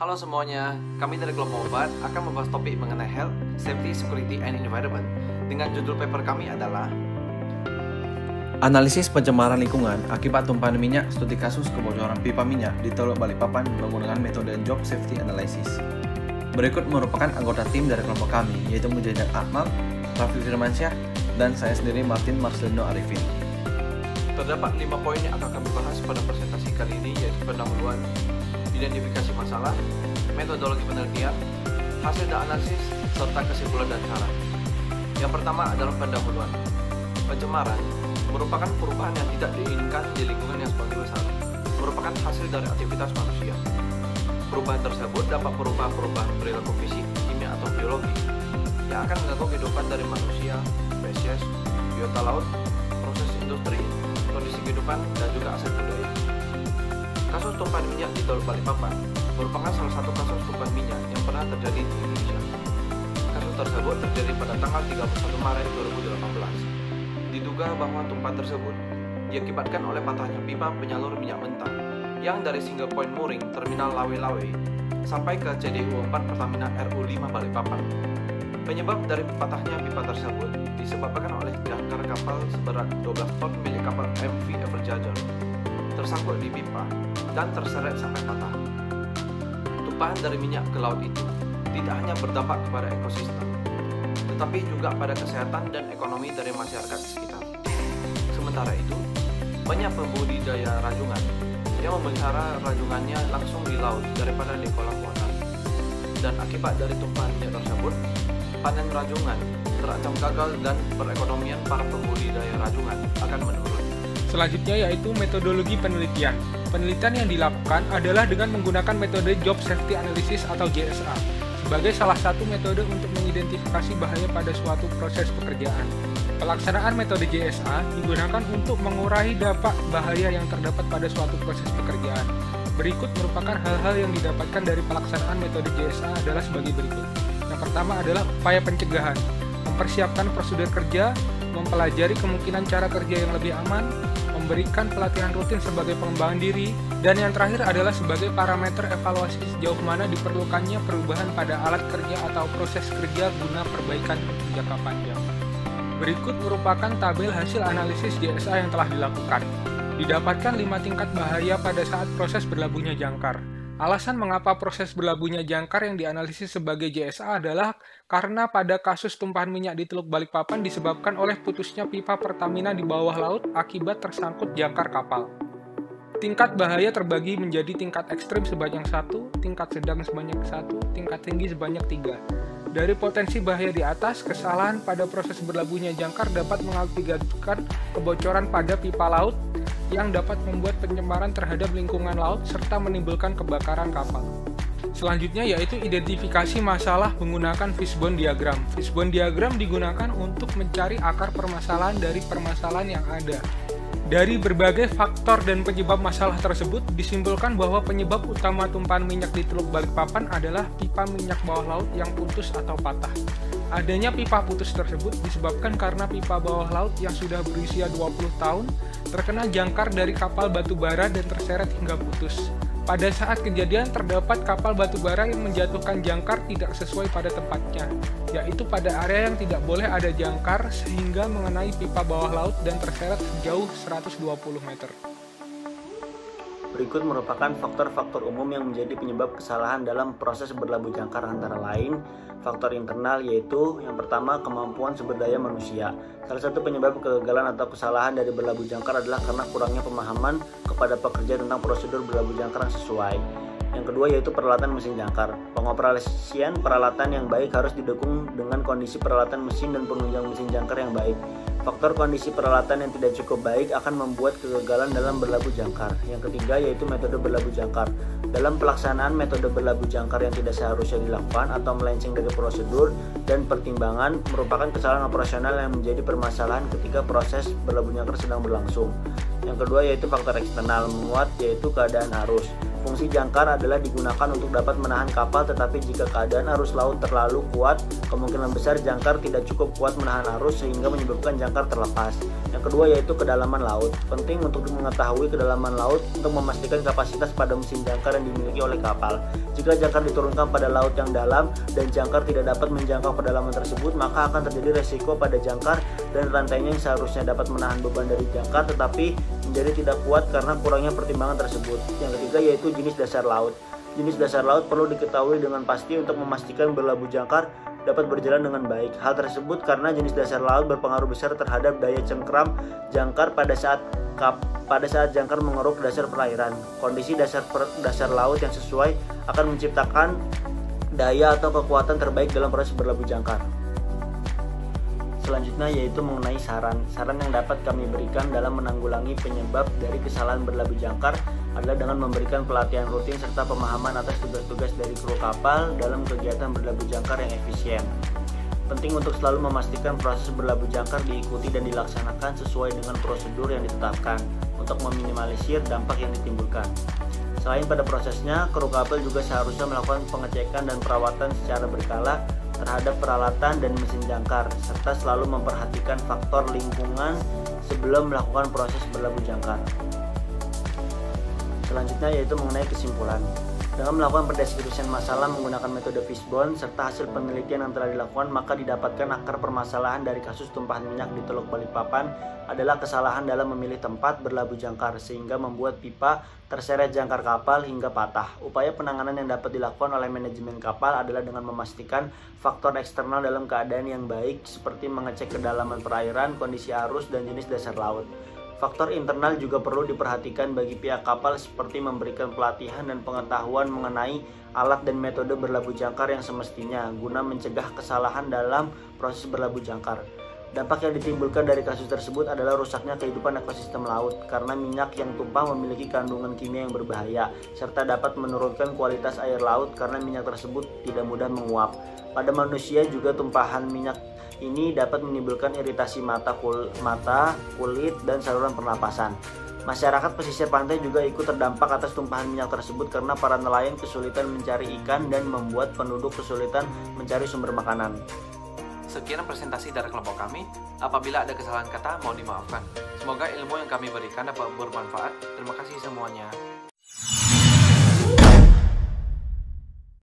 Halo semuanya, kami dari Global Obat akan membahas topik mengenai health, safety, security, and environment. Dengan judul paper kami adalah Analisis pencemaran lingkungan akibat tumpahan minyak studi kasus kebocoran pipa minyak di Teluk Balikpapan menggunakan metode Job Safety Analysis. Berikut merupakan anggota tim dari kelompok kami, yaitu Mujadid Akmal, Raffi Firmansyah, dan saya sendiri Martin Marcelino Arifin. terdapat 5 poin yang akan kami bahas pada presentasi kali ini, yaitu pendahuluan, identifikasi masalah, metodologi penelitian, hasil dan analisis, serta kesimpulan dan cara. Yang pertama adalah pendahuluan. Pencemaran merupakan perubahan yang tidak diinginkan di lingkungan yang sebagian besar, merupakan hasil dari aktivitas manusia. Perubahan tersebut dapat perubahan perilaku fisik, kimia, atau biologi yang akan mengganggu kehidupan dari manusia, spesies, biota laut, proses industri, kondisi kehidupan, dan juga aset budaya. Kasus tumpahan minyak di Teluk Balikpapan merupakan salah satu kasus tumpahan minyak yang pernah terjadi di Indonesia. Kasus tersebut terjadi pada tanggal 31 Maret 2018. Diduga bahwa tumpahan tersebut diakibatkan oleh patahnya pipa penyalur minyak mentah yang dari single point mooring terminal Lawe-Lawe sampai ke CDU 4 Pertamina RU5 Balikpapan. Penyebab dari patahnya pipa tersebut disebabkan oleh jangkar kapal seberat 12 ton milik kapal MV Everjager tersangkut di pipa dan terseret sampai patah. Tumpahan dari minyak ke laut itu tidak hanya berdampak kepada ekosistem, tetapi juga pada kesehatan dan ekonomi dari masyarakat sekitar. Sementara itu, banyak pembudidaya rajungan yang memelihara rajungannya langsung di laut daripada di kolam buatan. Dan akibat dari tumpahan minyak tersebut, panen rajungan terancam gagal dan perekonomian para pembudidaya rajungan akan menurun. Selanjutnya yaitu metodologi penelitian. Penelitian yang dilakukan adalah dengan menggunakan metode Job Safety Analysis atau JSA sebagai salah satu metode untuk mengidentifikasi bahaya pada suatu proses pekerjaan. Pelaksanaan metode JSA digunakan untuk mengurai dampak bahaya yang terdapat pada suatu proses pekerjaan. Berikut merupakan hal-hal yang didapatkan dari pelaksanaan metode JSA adalah sebagai berikut. Yang pertama adalah upaya pencegahan, mempersiapkan prosedur kerja, mempelajari kemungkinan cara kerja yang lebih aman, memberikan pelatihan rutin sebagai pengembangan diri, dan yang terakhir adalah sebagai parameter evaluasi sejauh mana diperlukannya perubahan pada alat kerja atau proses kerja guna perbaikan untuk jangka panjang. Berikut merupakan tabel hasil analisis JSA yang telah dilakukan. Didapatkan 5 tingkat bahaya pada saat proses berlabuhnya jangkar. Alasan mengapa proses berlabuhnya jangkar yang dianalisis sebagai JSA adalah karena pada kasus tumpahan minyak di Teluk Balikpapan disebabkan oleh putusnya pipa Pertamina di bawah laut akibat tersangkut jangkar kapal. Tingkat bahaya terbagi menjadi tingkat ekstrim sebanyak 1, tingkat sedang sebanyak 1, tingkat tinggi sebanyak 3. Dari potensi bahaya di atas, kesalahan pada proses berlabuhnya jangkar dapat mengakibatkan kebocoran pada pipa laut yang dapat membuat pencemaran terhadap lingkungan laut serta menimbulkan kebakaran kapal. Selanjutnya yaitu identifikasi masalah menggunakan fishbone diagram. Fishbone diagram digunakan untuk mencari akar permasalahan dari permasalahan yang ada. Dari berbagai faktor dan penyebab masalah tersebut, disimpulkan bahwa penyebab utama tumpahan minyak di Teluk Balikpapan adalah pipa minyak bawah laut yang putus atau patah. Adanya pipa putus tersebut disebabkan karena pipa bawah laut yang sudah berusia 20 tahun terkena jangkar dari kapal batubara dan terseret hingga putus. Pada saat kejadian terdapat kapal batubara yang menjatuhkan jangkar tidak sesuai pada tempatnya, yaitu pada area yang tidak boleh ada jangkar sehingga mengenai pipa bawah laut dan terseret sejauh 120 meter. Berikut merupakan faktor-faktor umum yang menjadi penyebab kesalahan dalam proses berlabuh jangkar, antara lain faktor internal, yaitu yang pertama kemampuan sumber daya manusia. Salah satu penyebab kegagalan atau kesalahan dari berlabuh jangkar adalah karena kurangnya pemahaman kepada pekerja tentang prosedur berlabuh jangkar yang sesuai. Yang kedua yaitu peralatan mesin jangkar. Pengoperasian peralatan yang baik harus didukung dengan kondisi peralatan mesin dan penunjang mesin jangkar yang baik. Faktor kondisi peralatan yang tidak cukup baik akan membuat kegagalan dalam berlabuh jangkar. Yang ketiga yaitu metode berlabuh jangkar. Dalam pelaksanaan metode berlabuh jangkar yang tidak seharusnya dilakukan atau melenceng dari prosedur dan pertimbangan merupakan kesalahan operasional yang menjadi permasalahan ketika proses berlabuh jangkar sedang berlangsung. Yang kedua yaitu faktor eksternal menguat, yaitu keadaan arus. Fungsi jangkar adalah digunakan untuk dapat menahan kapal, tetapi jika keadaan arus laut terlalu kuat, kemungkinan besar jangkar tidak cukup kuat menahan arus sehingga menyebabkan jangkar terlepas. Yang kedua yaitu kedalaman laut. Penting untuk mengetahui kedalaman laut untuk memastikan kapasitas pada mesin jangkar yang dimiliki oleh kapal. Jika jangkar diturunkan pada laut yang dalam dan jangkar tidak dapat menjangkau kedalaman tersebut, maka akan terjadi resiko pada jangkar dan rantainya yang seharusnya dapat menahan beban dari jangkar tetapi menjadi tidak kuat karena kurangnya pertimbangan tersebut. Yang ketiga yaitu jenis dasar laut. Jenis dasar laut perlu diketahui dengan pasti untuk memastikan berlabuh jangkar dapat berjalan dengan baik. Hal tersebut karena jenis dasar laut berpengaruh besar terhadap daya cengkram jangkar pada saat jangkar mengeruk dasar perairan. Kondisi dasar laut yang sesuai akan menciptakan daya atau kekuatan terbaik dalam proses berlabuh jangkar. Selanjutnya yaitu mengenai saran yang dapat kami berikan dalam menanggulangi penyebab dari kesalahan berlabuh jangkar adalah dengan memberikan pelatihan rutin serta pemahaman atas tugas-tugas dari kru kapal dalam kegiatan berlabuh jangkar yang efisien. Penting untuk selalu memastikan proses berlabuh jangkar diikuti dan dilaksanakan sesuai dengan prosedur yang ditetapkan untuk meminimalisir dampak yang ditimbulkan. Selain pada prosesnya, kru kapal juga seharusnya melakukan pengecekan dan perawatan secara berkala terhadap peralatan dan mesin jangkar, serta selalu memperhatikan faktor lingkungan sebelum melakukan proses berlabuh jangkar. Selanjutnya yaitu mengenai kesimpulan. Dengan melakukan pendeskripsian masalah menggunakan metode fishbone serta hasil penelitian yang telah dilakukan, maka didapatkan akar permasalahan dari kasus tumpahan minyak di Teluk Balikpapan adalah kesalahan dalam memilih tempat berlabuh jangkar sehingga membuat pipa terseret jangkar kapal hingga patah. Upaya penanganan yang dapat dilakukan oleh manajemen kapal adalah dengan memastikan faktor eksternal dalam keadaan yang baik seperti mengecek kedalaman perairan, kondisi arus, dan jenis dasar laut. Faktor internal juga perlu diperhatikan bagi pihak kapal seperti memberikan pelatihan dan pengetahuan mengenai alat dan metode berlabuh jangkar yang semestinya guna mencegah kesalahan dalam proses berlabuh jangkar. Dampak yang ditimbulkan dari kasus tersebut adalah rusaknya kehidupan ekosistem laut karena minyak yang tumpah memiliki kandungan kimia yang berbahaya serta dapat menurunkan kualitas air laut karena minyak tersebut tidak mudah menguap. Pada manusia juga tumpahan minyak ini dapat menimbulkan iritasi mata, kulit, dan saluran pernapasan. Masyarakat pesisir pantai juga ikut terdampak atas tumpahan minyak tersebut karena para nelayan kesulitan mencari ikan dan membuat penduduk kesulitan mencari sumber makanan. Sekian presentasi dari kelompok kami. Apabila ada kesalahan kata, mohon dimaafkan. Semoga ilmu yang kami berikan dapat bermanfaat. Terima kasih semuanya.